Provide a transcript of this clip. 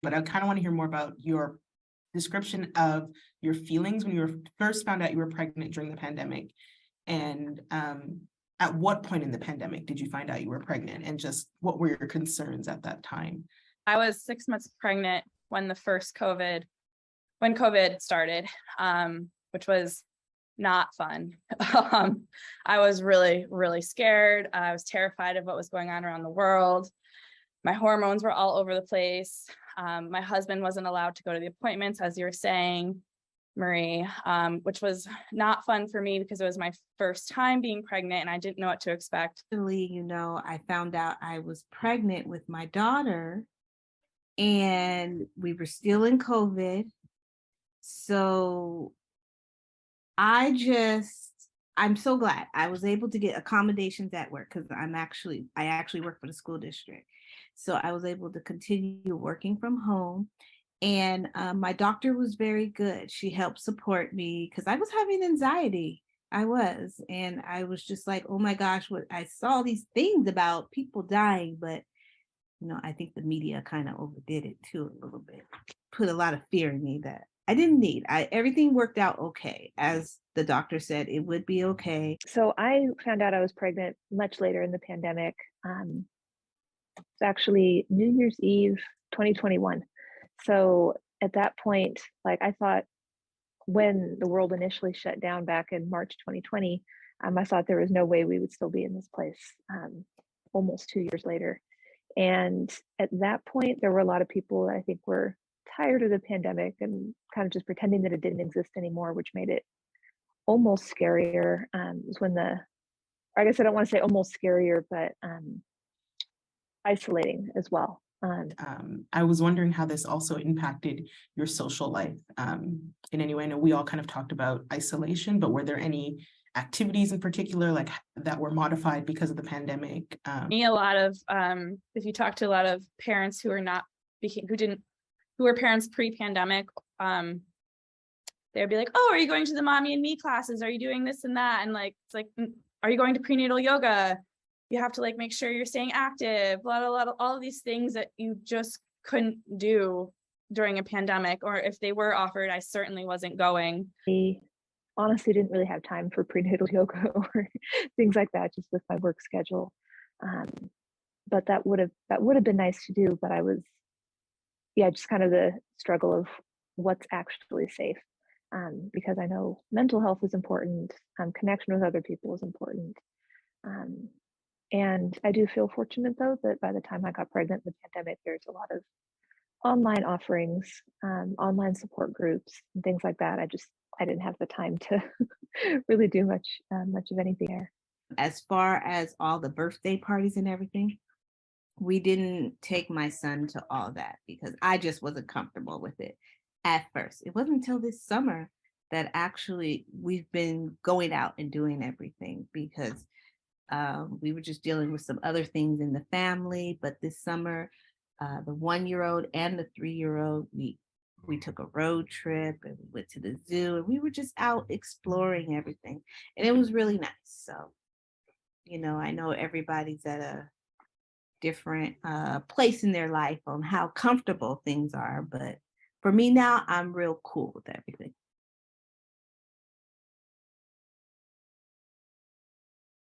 but I kind of want to hear more about your description of your feelings when you were first found out you were pregnant during the pandemic. And at what point in the pandemic did you find out you were pregnant, and just what were your concerns at that time? I was 6 months pregnant when when COVID started, which was not fun. I was really, really scared. I was terrified of what was going on around the world. My hormones were all over the place. My husband wasn't allowed to go to the appointments, as you were saying, Marie, which was not fun for me because it was my first time being pregnant and I didn't know what to expect. I found out I was pregnant with my daughter and we were still in COVID. So I'm so glad I was able to get accommodations at work because I actually work for the school district. So I was able to continue working from home. And my doctor was very good. She helped support me because I was having anxiety. And I was just like, oh my gosh, what I saw these things about people dying, but I think the media kind of overdid it too a little bit, put a lot of fear in me that I didn't need. Everything worked out okay. As the doctor said, it would be okay. So I found out I was pregnant much later in the pandemic. It's actually New Year's Eve, 2021. So at that point, like I thought when the world initially shut down back in March 2020, I thought there was no way we would still be in this place almost 2 years later. And at that point, there were a lot of people that I think were tired of the pandemic and kind of just pretending that it didn't exist anymore, which made it almost scarier. Was when I guess I don't want to say almost scarier, but isolating as well. I was wondering how this also impacted your social life in any way. I know we all kind of talked about isolation, but were there any activities in particular like that were modified because of the pandemic? A lot of if you talk to a lot of parents who were parents pre-pandemic, they'd be like, oh, are you going to the mommy and me classes? Are you doing this and that? And it's like, are you going to prenatal yoga? You have to make sure you're staying active, all of these things that you just couldn't do during a pandemic, or if they were offered, I certainly wasn't going. I honestly didn't really have time for prenatal yoga or things like that, just with my work schedule. But that would have been nice to do, but I was, just kind of the struggle of what's actually safe. Because I know mental health is important, connection with other people is important. And I do feel fortunate though that by the time I got pregnant in the pandemic, there's a lot of online offerings, online support groups and things like that. I didn't have the time to really do much of anything there. As far as all the birthday parties and everything, we didn't take my son to all that because I just wasn't comfortable with it at first. It wasn't until this summer that actually we've been going out and doing everything because we were just dealing with some other things in the family. But this summer, the 1-year-old and the 3-year-old, we took a road trip and we went to the zoo and we were just out exploring everything. And it was really nice. So, I know everybody's at a different place in their life on how comfortable things are. But for me now, I'm real cool with everything.